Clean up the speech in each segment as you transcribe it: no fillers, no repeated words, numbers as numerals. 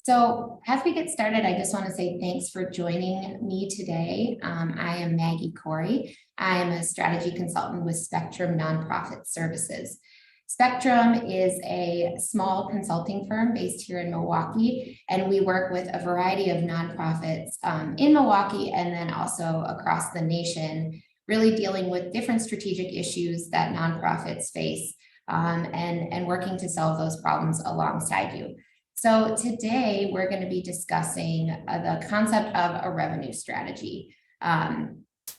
So as we get started, I just want to say thanks for joining me today. I am Maggie Corey. I am a strategy consultant with Spectrum Nonprofit Services. Spectrum is a small consulting firm based here in Milwaukee, and we work with a variety of nonprofits in Milwaukee and then also across the nation, really dealing with different strategic issues that nonprofits face and working to solve those problems alongside you. So today we're going to be discussing the concept of a revenue strategy.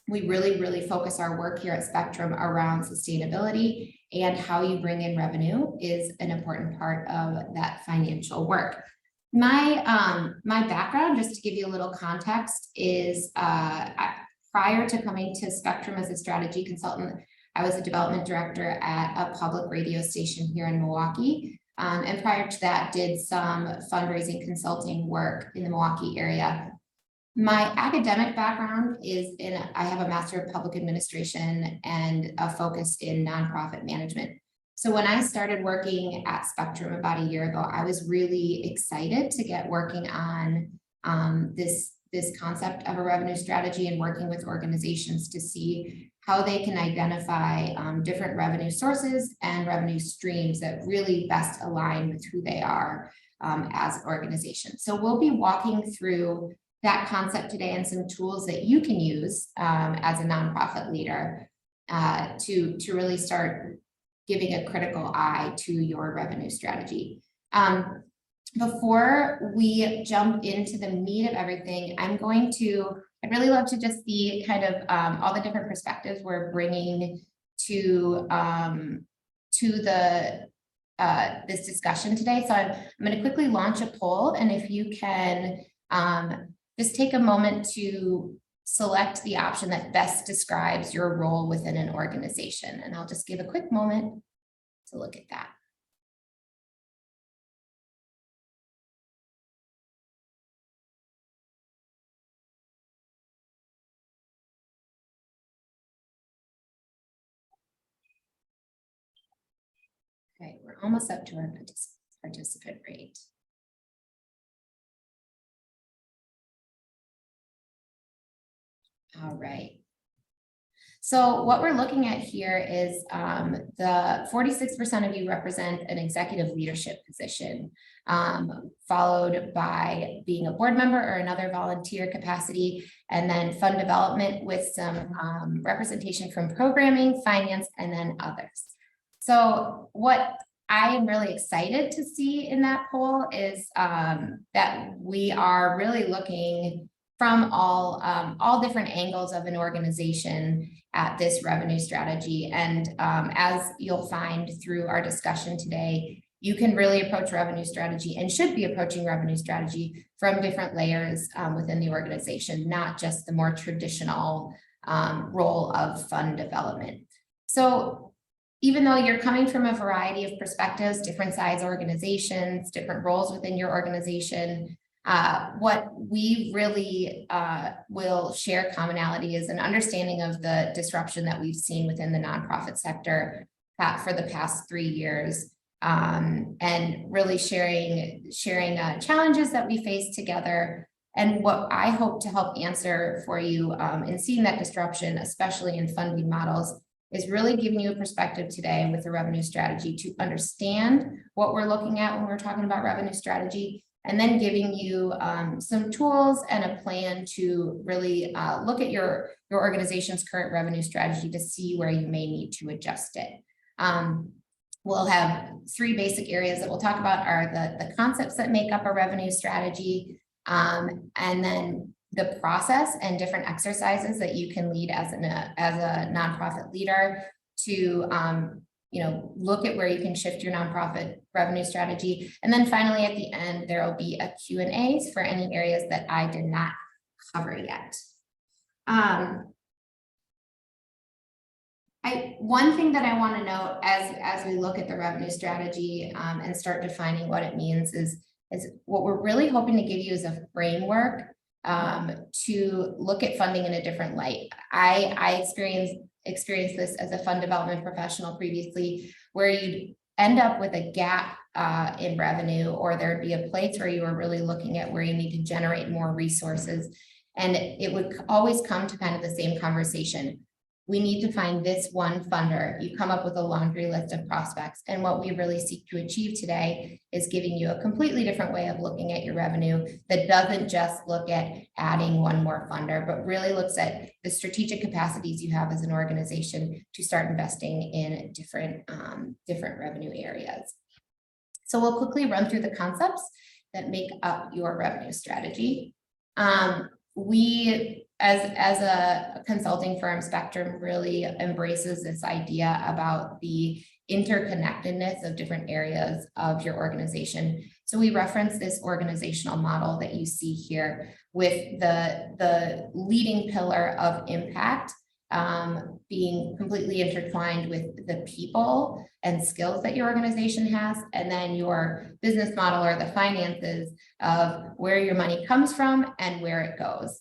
We really focus our work here at Spectrum around sustainability, and how you bring in revenue is an important part of that financial work. My background, just to give you a little context, is prior to coming to Spectrum as a strategy consultant, I was a development director at a public radio station here in Milwaukee. And prior to that, did some fundraising consulting work in the Milwaukee area. My academic background is I have a Master of Public Administration and a focus in nonprofit management. So when I started working at Spectrum about a year ago, I was really excited to get working on this concept of a revenue strategy and working with organizations to see how they can identify different revenue sources and revenue streams that really best align with who they are as an organization. So we'll be walking through that concept today and some tools that you can use as a nonprofit leader to really start giving a critical eye to your revenue strategy. Before we jump into the meat of everything, I'd really love to just see kind of all the different perspectives we're bringing to this discussion today. So I'm going to quickly launch a poll, and if you can just take a moment to select the option that best describes your role within an organization. And I'll just give a quick moment to look at that. Okay, we're almost up to our participant rate. All right. So what we're looking at here is the 46% of you represent an executive leadership position, followed by being a board member or another volunteer capacity, and then fund development with some representation from programming, finance, and then others. So what I am really excited to see in that poll is that we are really looking from all different angles of an organization at this revenue strategy. And as you'll find through our discussion today, you can really approach revenue strategy and should be approaching revenue strategy from different layers within the organization, not just the more traditional role of fund development. So even though you're coming from a variety of perspectives, different size organizations, different roles within your organization, what we really will share commonality is an understanding of the disruption that we've seen within the nonprofit sector for the past 3 years, and really sharing challenges that we face together. And what I hope to help answer for you in seeing that disruption, especially in funding models, is really giving you a perspective today with the revenue strategy to understand what we're looking at when we're talking about revenue strategy, and then giving you some tools and a plan to really look at your organization's current revenue strategy to see where you may need to adjust it. We'll have 3 basic areas that we'll talk about are the concepts that make up a revenue strategy, and then the process and different exercises that you can lead as a nonprofit leader to look at where you can shift your nonprofit revenue strategy. And then finally, at the end, there will be a Q&As for any areas that I did not cover yet. One thing that I want to note as we look at the revenue strategy and start defining what it means is what we're really hoping to give you is a framework to look at funding in a different light. I experienced this as a fund development professional previously, where you'd end up with a gap in revenue, or there'd be a place where you were really looking at where you need to generate more resources. And it would always come to kind of the same conversation. We need to find this one funder. You come up with a laundry list of prospects. And what we really seek to achieve today is giving you a completely different way of looking at your revenue that doesn't just look at adding one more funder, but really looks at the strategic capacities you have as an organization to start investing in different revenue areas. So we'll quickly run through the concepts that make up your revenue strategy. We, as a consulting firm, Spectrum really embraces this idea about the interconnectedness of different areas of your organization. So we reference this organizational model that you see here with the leading pillar of impact being completely intertwined with the people and skills that your organization has, and then your business model or the finances of where your money comes from and where it goes.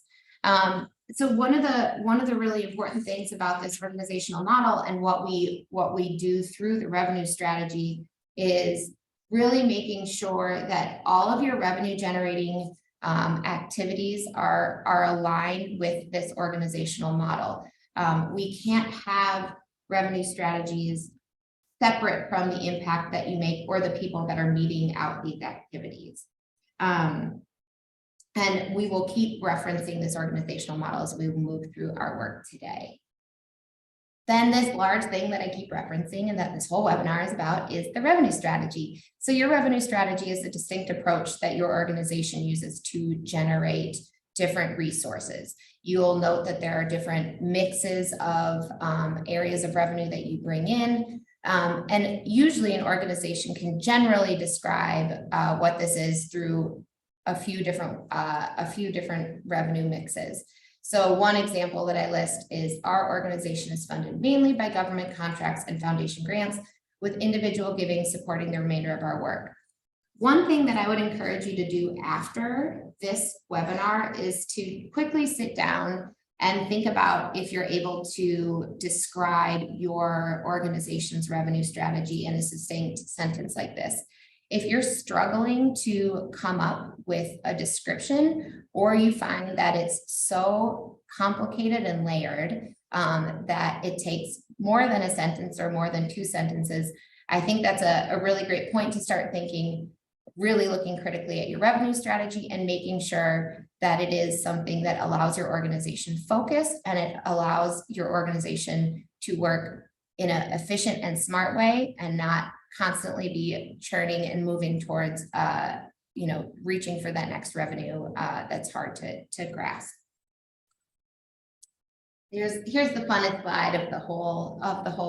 So one of the really important things about this organizational model and what we do through the revenue strategy is really making sure that all of your revenue generating activities are aligned with this organizational model. We can't have revenue strategies separate from the impact that you make or the people that are meeting out these activities. And we will keep referencing this organizational model as we move through our work today. Then this large thing that I keep referencing and that this whole webinar is about is the revenue strategy. So your revenue strategy is a distinct approach that your organization uses to generate different resources. You'll note that there are different mixes of areas of revenue that you bring in. And usually an organization can generally describe what this is through a few different revenue mixes. So one example that I list is our organization is funded mainly by government contracts and foundation grants, with individual giving supporting the remainder of our work. One thing that I would encourage you to do after this webinar is to quickly sit down and think about if you're able to describe your organization's revenue strategy in a succinct sentence like this. If you're struggling to come up with a description, or you find that it's so complicated and layered that it takes more than a sentence or more than 2 sentences, I think that's a really great point to start thinking, really looking critically at your revenue strategy and making sure that it is something that allows your organization focus and it allows your organization to work in an efficient and smart way and not constantly be churning and moving towards reaching for that next revenue that's hard to grasp. Here's the funnest slide of the whole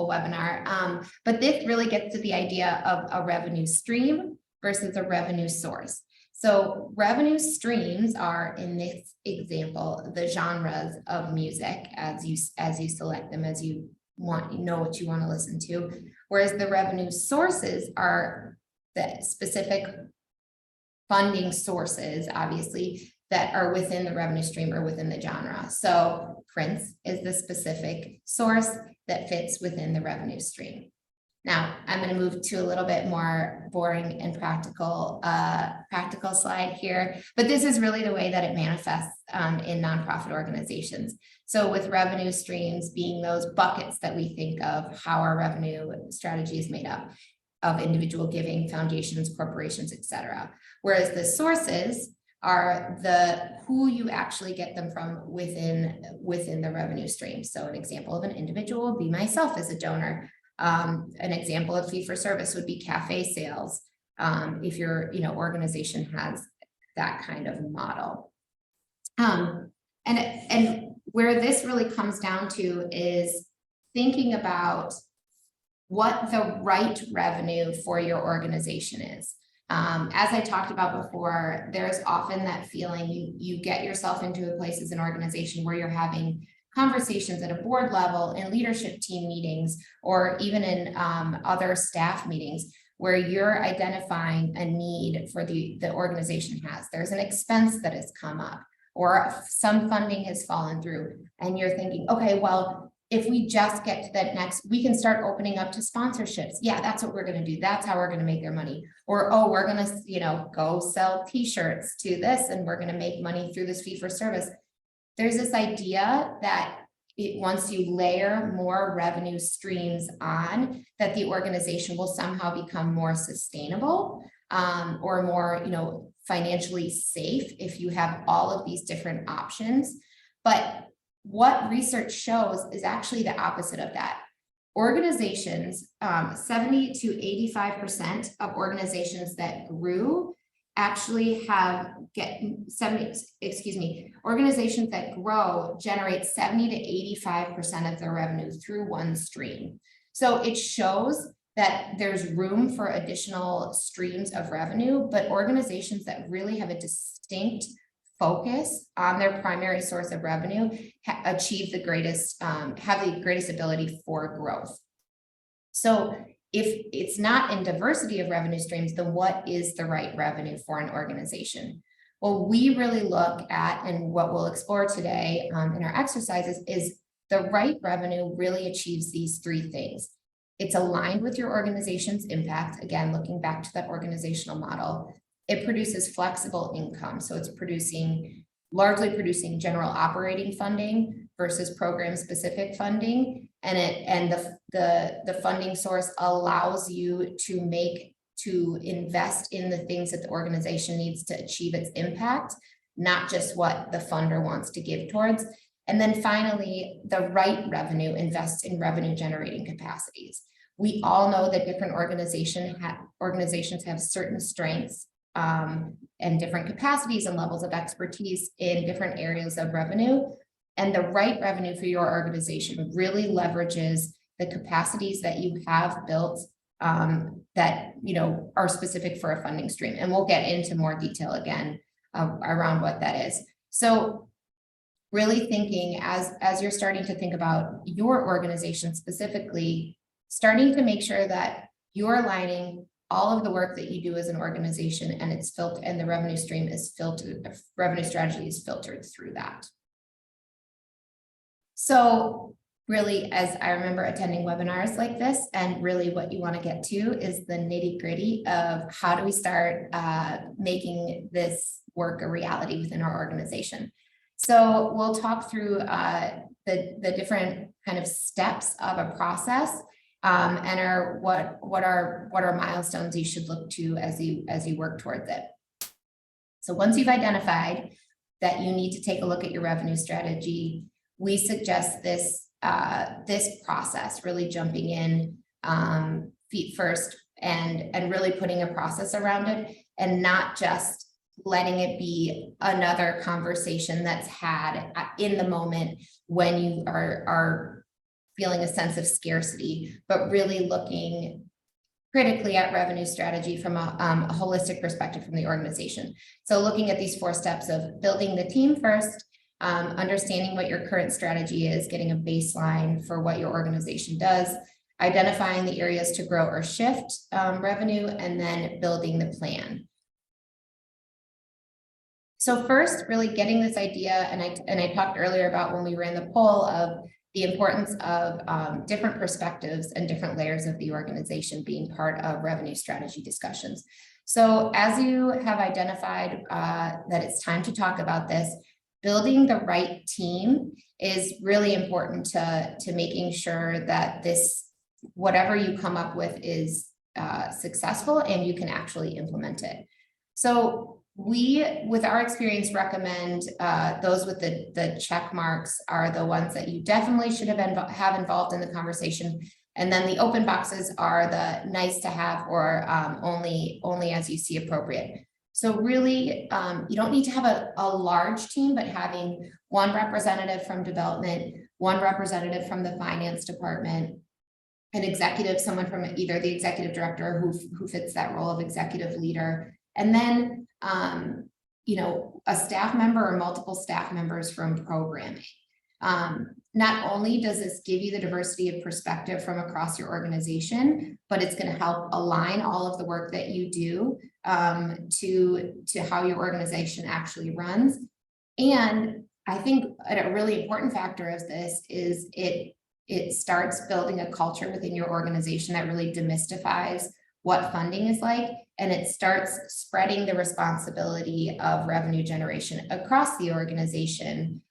webinar. But this really gets to the idea of a revenue stream versus a revenue source. So revenue streams are, in this example, the genres of music as you select them, as you know what you want to listen to, whereas the revenue sources are the specific funding sources, obviously, that are within the revenue stream or within the genre. So prints is the specific source that fits within the revenue stream. Now, I'm going to move to a little bit more boring and practical slide here, but this is really the way that it manifests in nonprofit organizations. So with revenue streams being those buckets that we think of how our revenue strategy is made up of individual giving, foundations, corporations, etc. Whereas the sources are who you actually get them from within the revenue stream. So an example of an individual would be myself as a donor. An example of fee for service would be cafe sales. If your organization has that kind of model. And where this really comes down to is thinking about what the right revenue for your organization is. As I talked about before, there's often that feeling you get yourself into a place as an organization where you're having conversations at a board level, in leadership team meetings, or even in other staff meetings, where you're identifying a need for the organization has. There's an expense that has come up, or some funding has fallen through, and you're thinking, okay, well, if we just get to that next, we can start opening up to sponsorships. Yeah, that's what we're going to do. That's how we're going to make their money. Or, oh, we're going to, go sell t-shirts to this and we're going to make money through this fee for service. There's this idea that once you layer more revenue streams on, that the organization will somehow become more sustainable or more, financially safe if you have all of these different options. But what research shows is actually the opposite of that. Organizations, 70 to 85% of organizations that grew actually organizations that grow generate 70 to 85% of their revenue through one stream. So it shows that there's room for additional streams of revenue, but organizations that really have a distinct focus on their primary source of revenue achieve the greatest, have the greatest ability for growth. So if it's not in diversity of revenue streams, then what is the right revenue for an organization? Well, we really look at, and what we'll explore today in our exercises, is the right revenue really achieves these three things. It's aligned with your organization's impact. Again, looking back to that organizational model, it produces flexible income. So it's largely producing general operating funding versus program specific funding. And the funding source allows you to invest in the things that the organization needs to achieve its impact, not just what the funder wants to give towards. And then finally, the right revenue invests in revenue generating capacities. We all know that different organizations have certain strengths and different capacities and levels of expertise in different areas of revenue. And the right revenue for your organization really leverages the capacities that you have built that are specific for a funding stream. And we'll get into more detail again around what that is. So really thinking as you're starting to think about your organization specifically, starting to make sure that you're aligning all of the work that you do as an organization and it's filtered, and the revenue stream is filtered, the revenue strategy is filtered through that. So really, as I remember attending webinars like this, and really what you want to get to is the nitty-gritty of how do we start making this work a reality within our organization. So we'll talk through the different kind of steps of a process and what are milestones you should look to as you work towards it. So once you've identified that you need to take a look at your revenue strategy, we suggest this process, really jumping in feet first and really putting a process around it, and not just letting it be another conversation that's had in the moment when you are feeling a sense of scarcity, but really looking critically at revenue strategy from a holistic perspective from the organization. So looking at these 4 steps of building the team first, understanding what your current strategy is, getting a baseline for what your organization does, identifying the areas to grow or shift revenue, and then building the plan. So first, really getting this idea, and I talked earlier about when we ran the poll of the importance of different perspectives and different layers of the organization being part of revenue strategy discussions. So as you have identified that it's time to talk about this, building the right team is really important to making sure that whatever you come up with is successful and you can actually implement it. So we, with our experience, recommend those with the check marks are the ones that you definitely should have involved in the conversation. And then the open boxes are the nice to have or only as you see appropriate. So really, you don't need to have a large team, but having one representative from development, one representative from the finance department, an executive, someone from either the executive director who fits that role of executive leader, and then a staff member or multiple staff members from programming. Not only does this give you the diversity of perspective from across your organization, but it's going to help align all of the work that you do to how your organization actually runs. And I think a really important factor of this is it it starts building a culture within your organization that really demystifies what funding is like, and it starts spreading the responsibility of revenue generation across the organization,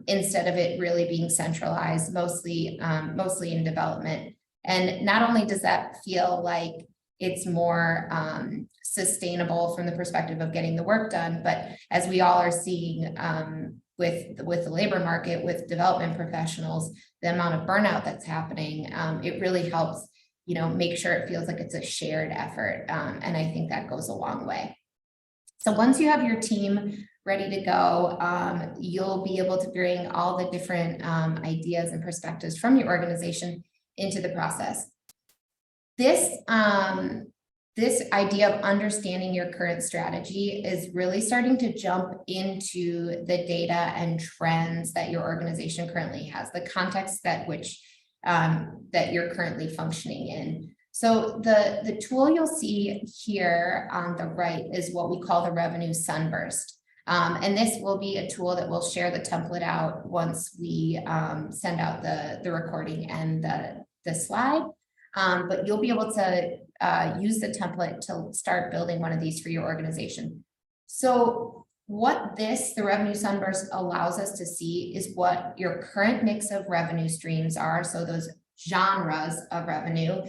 instead of it really being centralized, mostly in development. And not only does that feel like it's more sustainable from the perspective of getting the work done, but as we all are seeing with the labor market, with development professionals, the amount of burnout that's happening, it really helps, make sure it feels like it's a shared effort. And I think that goes a long way. So once you have your team ready to go, you'll be able to bring all the different ideas and perspectives from your organization into the process. This idea of understanding your current strategy is really starting to jump into the data and trends that your organization currently has, the context that you're currently functioning in. So the tool you'll see here on the right is what we call the revenue sunburst. And this will be a tool that we'll share the template out once we send out the recording and the slide. But you'll be able to use the template to start building one of these for your organization. So what the revenue sunburst allows us to see is what your current mix of revenue streams are. So those genres of revenue.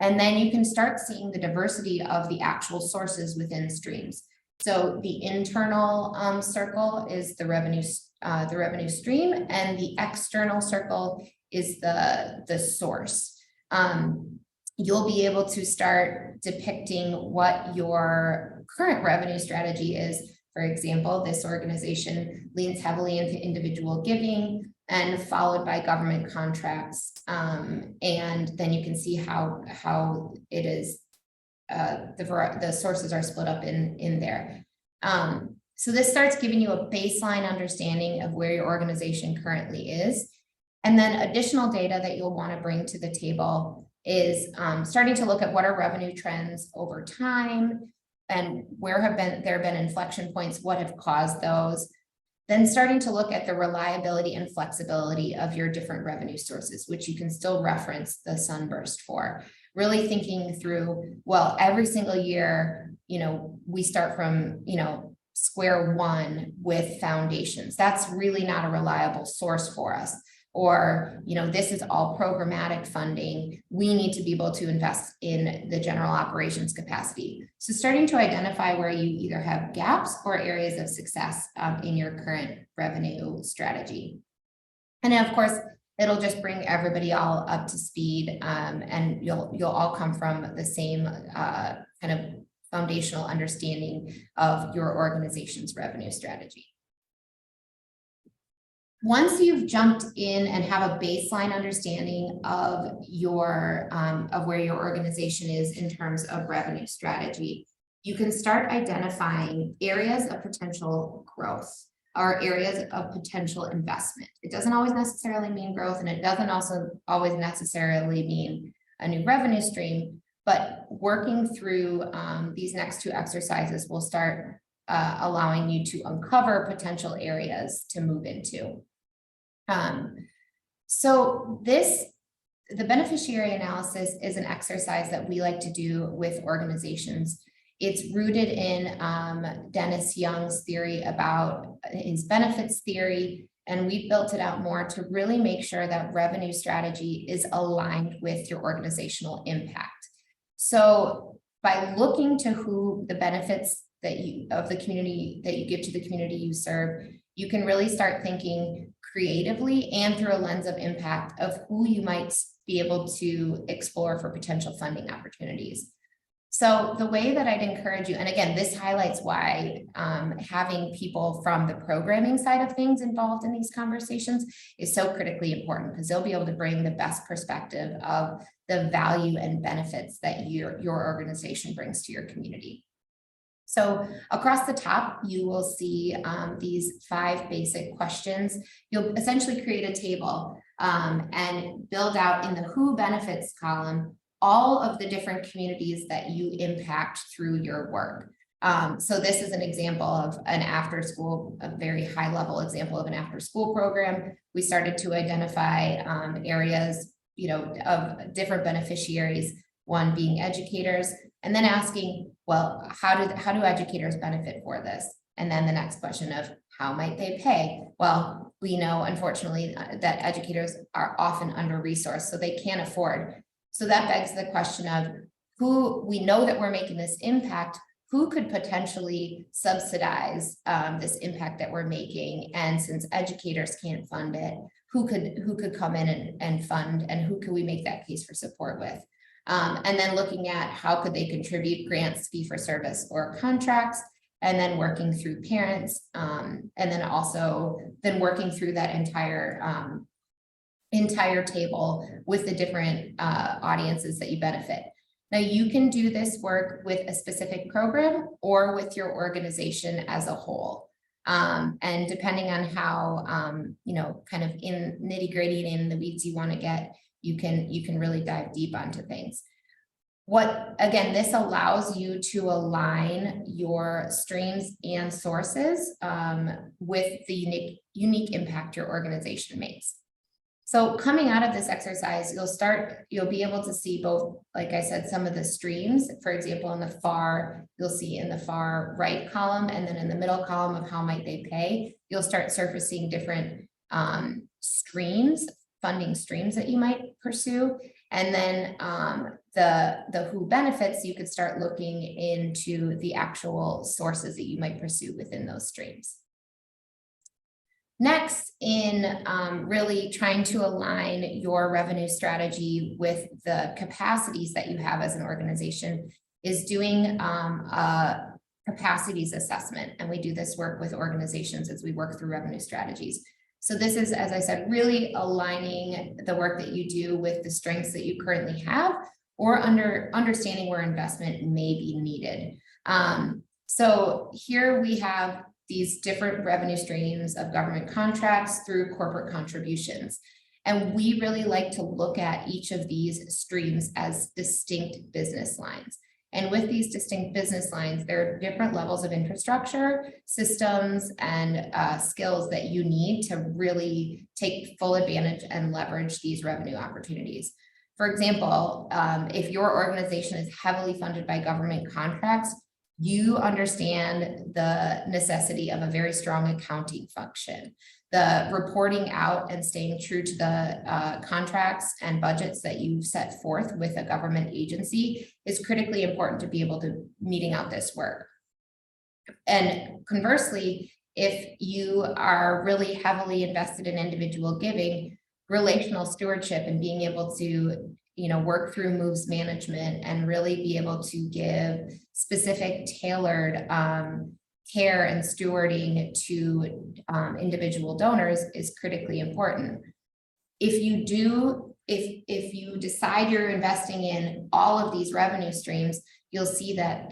And then you can start seeing the diversity of the actual sources within streams. So the internal circle is the revenue stream, and the external circle is the source. You'll be able to start depicting what your current revenue strategy is. For example, this organization leans heavily into individual giving and followed by government contracts. And then you can see how it is, the sources are split up in there. So this starts giving you a baseline understanding of where your organization currently is. And then additional data that you'll want to bring to the table is starting to look at what are revenue trends over time and where there been inflection points, what have caused those. Then starting to look at the reliability and flexibility of your different revenue sources, which you can still reference the sunburst for. Really thinking through, well, every single year, we start from, square one with foundations. That's really not a reliable source for us. Or, this is all programmatic funding. We need to be able to invest in the general operations capacity. So starting to identify where you either have gaps or areas of success in your current revenue strategy. And then, of course, it'll just bring everybody all up to speed, and you'll all come from the same kind of foundational understanding of your organization's revenue strategy. Once you've jumped in and have a baseline understanding of where your organization is in terms of revenue strategy, you can start identifying areas of potential growth or areas of potential investment. It doesn't always necessarily mean growth, and it doesn't also always necessarily mean a new revenue stream, but working through these next two exercises will start allowing you to uncover potential areas to move into. So the beneficiary analysis is an exercise that we like to do with organizations. It's rooted in Dennis Young's theory about his benefits theory, and we built it out more to really make sure that revenue strategy is aligned with your organizational impact. So by looking to who the benefits of the community that you give to the community you serve, you can really start thinking creatively and through a lens of impact of who you might be able to explore for potential funding opportunities. So the way that I'd encourage you, and again, this highlights why having people from the programming side of things involved in these conversations is so critically important, because they'll be able to bring the best perspective of the value and benefits that your organization brings to your community. So across the top, you will see these 5 basic questions. You'll essentially create a table and build out in the who benefits column all of the different communities that you impact through your work. So this is an example of an after school, a very high level example of an after school program. We started to identify areas, of different beneficiaries, one being educators, and then asking, well, how do educators benefit for this? And then the next question of how might they pay? Well, we know, unfortunately, that educators are often under-resourced, so they can't afford. So that begs the question of who, we know that we're making this impact, who could potentially subsidize this impact that we're making? And since educators can't fund it, who could come in and fund, and who could we make that case for support with? And then looking at how could they contribute grants, fee for service, or contracts, and then working through parents, and then also working through that entire table with the different audiences that you benefit. Now, you can do this work with a specific program or with your organization as a whole. And depending on how, kind of in nitty-gritty in the weeds you want to get, you can really dive deep onto things. Again, this allows you to align your streams and sources with the unique impact your organization makes. So coming out of this exercise, you'll be able to see both, like I said, some of the streams. For example, you'll see in the far right column, and then in the middle column of how might they pay, you'll start surfacing different streams, funding streams that you might pursue. And then the who benefits, you could start looking into the actual sources that you might pursue within those streams. Next, in really trying to align your revenue strategy with the capacities that you have as an organization, is doing a capacities assessment. And we do this work with organizations as we work through revenue strategies. So this is, as I said, really aligning the work that you do with the strengths that you currently have, or understanding where investment may be needed. So here we have these different revenue streams of government contracts through corporate contributions. And we really like to look at each of these streams as distinct business lines. And with these distinct business lines, there are different levels of infrastructure, systems, and skills that you need to really take full advantage and leverage these revenue opportunities. For example, if your organization is heavily funded by government contracts, you understand the necessity of a very strong accounting function. The reporting out and staying true to the contracts and budgets that you've set forth with a government agency is critically important to be able to meting out this work. And conversely, if you are really heavily invested in individual giving, relational stewardship and being able to work through moves management and really be able to give specific tailored care and stewarding to individual donors is critically important. If you decide you're investing in all of these revenue streams, you'll see that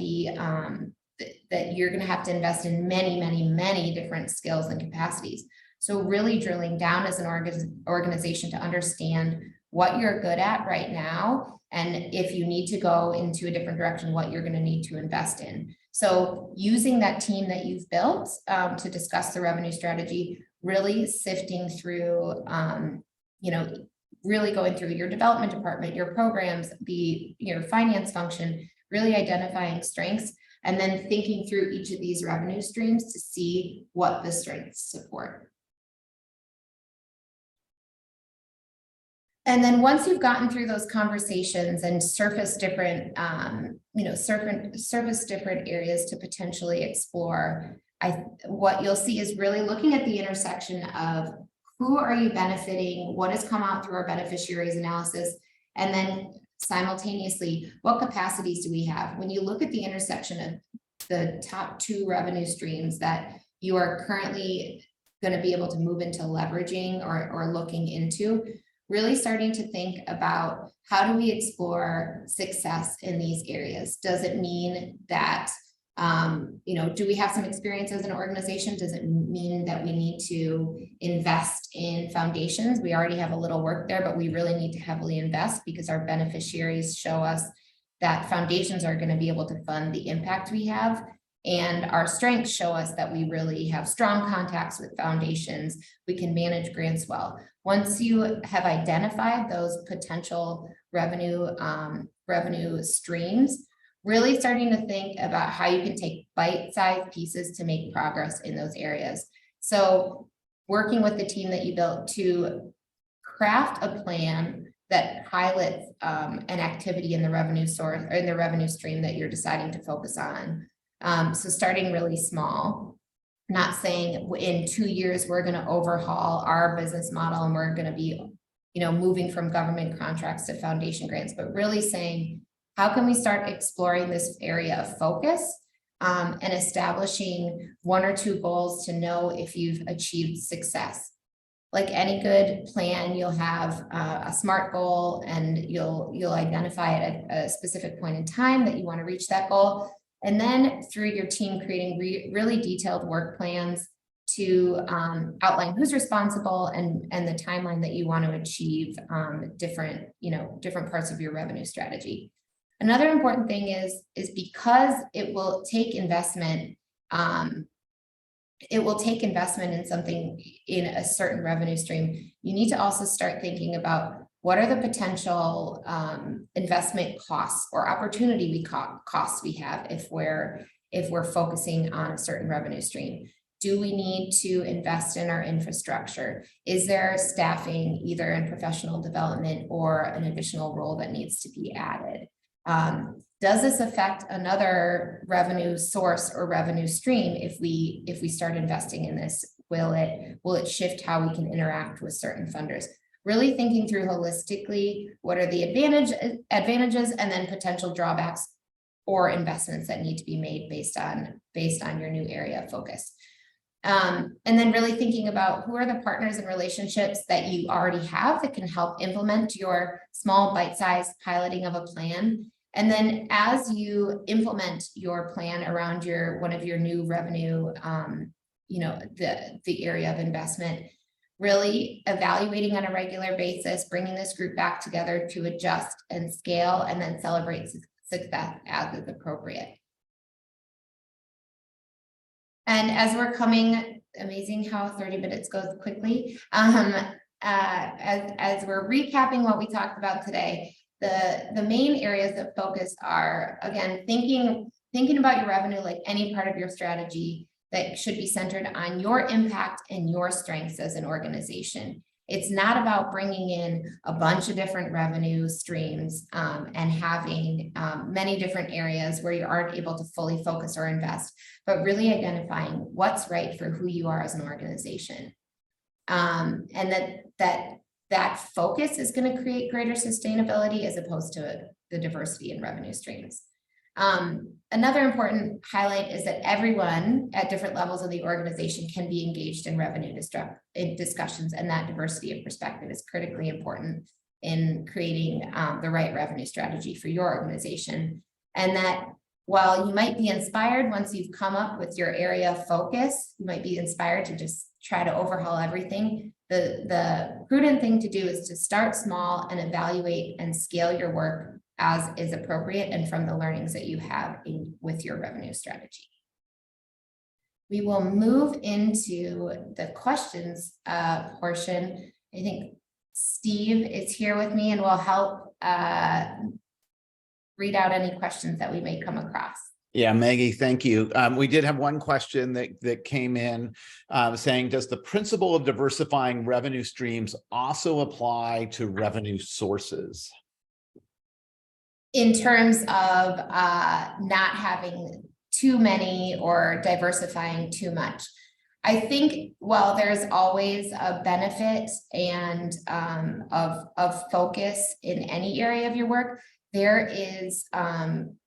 that you're going to have to invest in many different skills and capacities. So really drilling down as an organization to understand what you're good at right now, and if you need to go into a different direction, what you're going to need to invest in. So using that team that you've built to discuss the revenue strategy, really sifting through, really going through your development department, your programs, your finance function, really identifying strengths, and then thinking through each of these revenue streams to see what the strengths support. And then once you've gotten through those conversations and surface different, surface different areas to potentially explore, what you'll see is really looking at the intersection of who are you benefiting, what has come out through our beneficiaries analysis, and then simultaneously, what capacities do we have? When you look at the intersection of the top two revenue streams that you are currently going to be able to move into leveraging or looking into, really starting to think about how do we explore success in these areas? Does it mean that, do we have some experience as an organization? Does it mean that we need to invest in foundations? We already have a little work there, but we really need to heavily invest because our beneficiaries show us that foundations are going to be able to fund the impact we have. And our strengths show us that we really have strong contacts with foundations. We can manage grants well. Once you have identified those potential revenue streams, really starting to think about how you can take bite-sized pieces to make progress in those areas. So working with the team that you built to craft a plan that pilots an activity in the revenue source or in the revenue stream that you're deciding to focus on. So starting really small, not saying in 2 years we're going to overhaul our business model and we're going to be, moving from government contracts to foundation grants, but really saying, how can we start exploring this area of focus and establishing 1 or 2 goals to know if you've achieved success. Like any good plan, you'll have a SMART goal, and you'll identify at a specific point in time that you want to reach that goal. And then through your team creating really detailed work plans to outline who's responsible and the timeline that you want to achieve different parts of your revenue strategy. Another important thing is because it will take investment. It will take investment in something in a certain revenue stream. You need to also start thinking about what are the potential investment costs or opportunity costs we have if we're focusing on a certain revenue stream. Do we need to invest in our infrastructure? Is there staffing either in professional development or an additional role that needs to be added? Does this affect another revenue source or revenue stream if we start investing in this? Will it shift how we can interact with certain funders? Really thinking through holistically, what are the advantages and then potential drawbacks or investments that need to be made based on your new area of focus. And then really thinking about who are the partners and relationships that you already have that can help implement your small bite-sized piloting of a plan. And then as you implement your plan around one of your new revenue, the area of investment, really evaluating on a regular basis, bringing this group back together to adjust and scale, and then celebrate success as is appropriate. And as we're coming, amazing how 30 minutes goes quickly. As we're recapping what we talked about today, the main areas of focus are, again, thinking about your revenue like any part of your strategy that should be centered on your impact and your strengths as an organization. It's not about bringing in a bunch of different revenue streams and having many different areas where you aren't able to fully focus or invest, but really identifying what's right for who you are as an organization. And that focus is going to create greater sustainability as opposed to the diversity in revenue streams. Another important highlight is that everyone at different levels of the organization can be engaged in revenue discussions, and that diversity of perspective is critically important in creating the right revenue strategy for your organization. And that while you might be inspired once you've come up with your area of focus, you might be inspired to just try to overhaul everything. The prudent thing to do is to start small and evaluate and scale your work as is appropriate and from the learnings that you have with your revenue strategy. We will move into the questions portion. I think Steve is here with me and will help read out any questions that we may come across. Yeah, Maggie, thank you. We did have one question that came in saying, does the principle of diversifying revenue streams also apply to revenue sources? In terms of not having too many or diversifying too much. I think while there's always a benefit and of focus in any area of your work, there is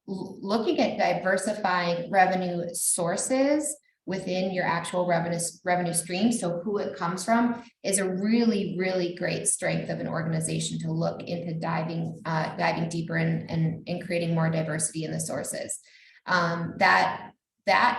looking at diversifying revenue sources within your actual revenue stream. So who it comes from is a really, really great strength of an organization to look into diving deeper and creating more diversity in the sources. That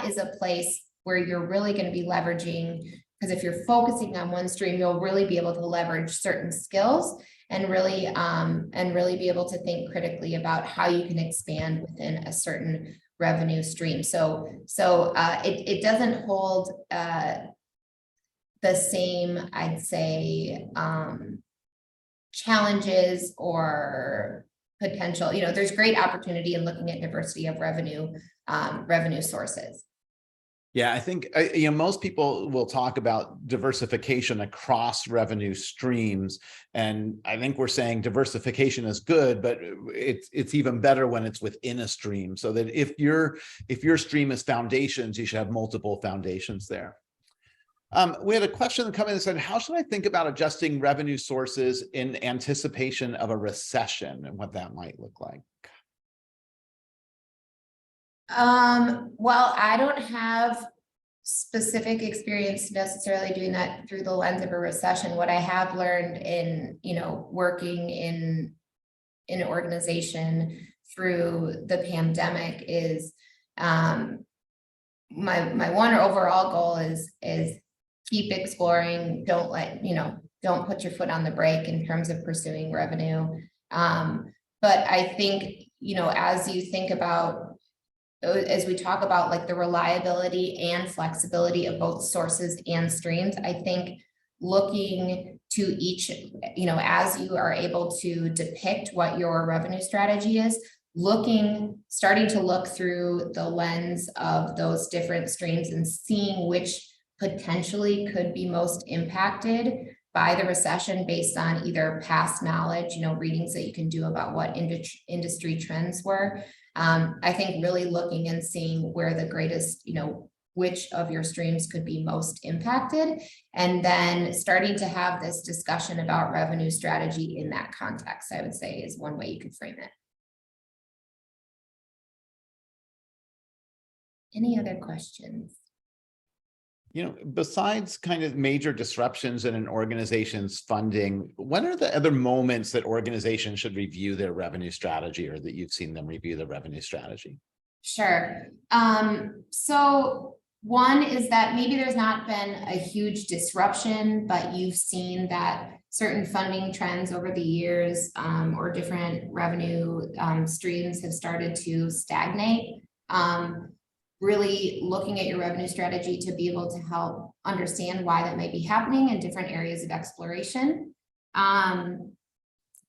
is a place where you're really going to be leveraging, because if you're focusing on one stream, you'll really be able to leverage certain skills and really be able to think critically about how you can expand within a certain revenue stream. So it doesn't hold the same, I'd say, challenges or potential. There's great opportunity in looking at diversity of revenue sources. Yeah, I think most people will talk about diversification across revenue streams, and I think we're saying diversification is good, but it's even better when it's within a stream. So that if your stream is foundations, you should have multiple foundations there. We had a question come in and said, how should I think about adjusting revenue sources in anticipation of a recession and what that might look like? Well, I don't have specific experience necessarily doing that through the lens of a recession. What I have learned in, working in an organization through the pandemic is, my one overall goal is keep exploring. Don't don't put your foot on the brake in terms of pursuing revenue. But I think, as you think about, as we talk about like the reliability and flexibility of both sources and streams, I think looking to each, as you are able to depict what your revenue strategy is, starting to look through the lens of those different streams and seeing which potentially could be most impacted by the recession based on either past knowledge, readings that you can do about what industry trends were. I think really looking and seeing where the greatest, which of your streams could be most impacted, and then starting to have this discussion about revenue strategy in that context, I would say is one way you could frame it. Any other questions? Besides kind of major disruptions in an organization's funding, what are the other moments that organizations should review their revenue strategy, or that you've seen them review the revenue strategy? Sure. So one is that maybe there's not been a huge disruption, but you've seen that certain funding trends over the years, or different revenue streams have started to stagnate. Really looking at your revenue strategy to be able to help understand why that might be happening in different areas of exploration. An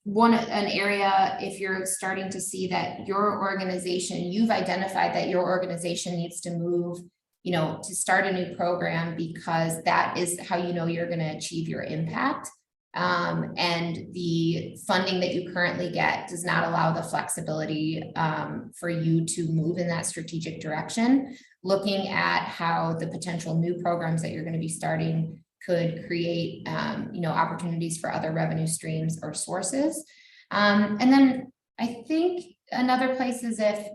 area, if you're starting to see that your organization, you've identified that your organization needs to move, to start a new program, because that is how you're going to achieve your impact. And the funding that you currently get does not allow the flexibility for you to move in that strategic direction. Looking at how the potential new programs that you're going to be starting could create, opportunities for other revenue streams or sources. And then I think another place is if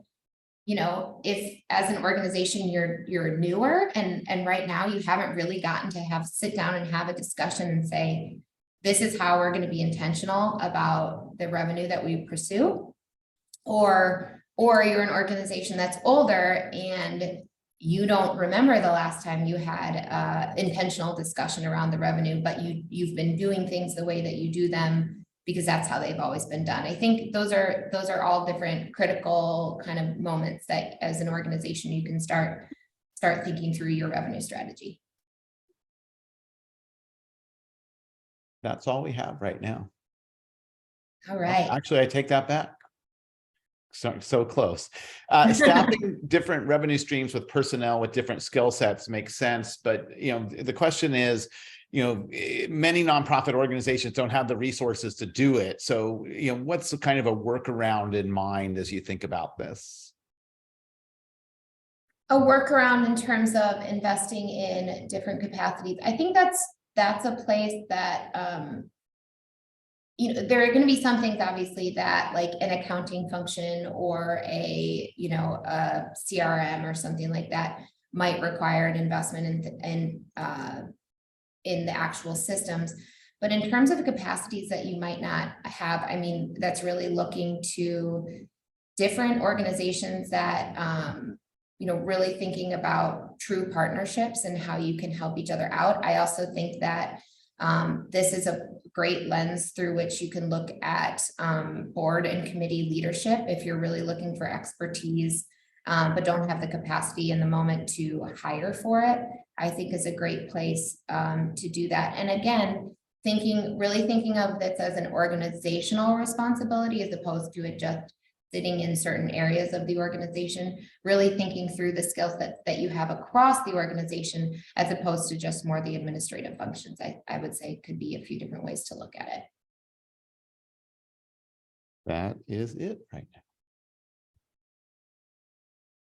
as an organization you're newer and right now you haven't really gotten to sit down and have a discussion and say, this is how we're going to be intentional about the revenue that we pursue, or you're an organization that's older and you don't remember the last time you had intentional discussion around the revenue, but you've been doing things the way that you do them because that's how they've always been done. I think those are all different critical kind of moments that as an organization you can start thinking through your revenue strategy. That's all we have right now. All right. Actually, I take that back. So close. Staffing different revenue streams with personnel with different skill sets makes sense. But, the question is, many nonprofit organizations don't have the resources to do it. So, what's the kind of a workaround in mind as you think about this? A workaround in terms of investing in different capacities. I think that's a place that, there are going to be some things obviously that like an accounting function or a CRM or something like that might require an investment in the actual systems. But in terms of the capacities that you might not have, that's really looking to different organizations that, really thinking about true partnerships and how you can help each other out. I also think that this is a great lens through which you can look at board and committee leadership if you're really looking for expertise but don't have the capacity in the moment to hire for it, I think is a great place to do that. And again, really thinking of this as an organizational responsibility as opposed to it just sitting in certain areas of the organization, really thinking through the skills that you have across the organization, as opposed to just more the administrative functions. I would say could be a few different ways to look at it. That is it right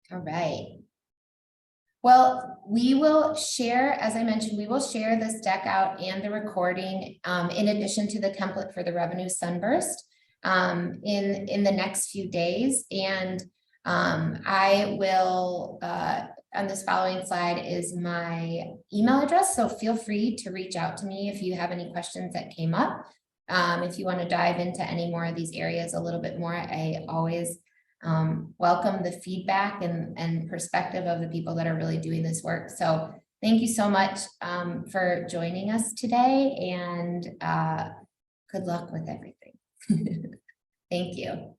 now. All right. Well, we will share, as I mentioned, we will share this deck out and the recording in addition to the template for the revenue sunburst in the next few days. And I will, on this following slide is my email address. So feel free to reach out to me if you have any questions that came up. If you want to dive into any more of these areas a little bit more, I always welcome the feedback and perspective of the people that are really doing this work. So thank you so much for joining us today, and good luck with everything. Thank you.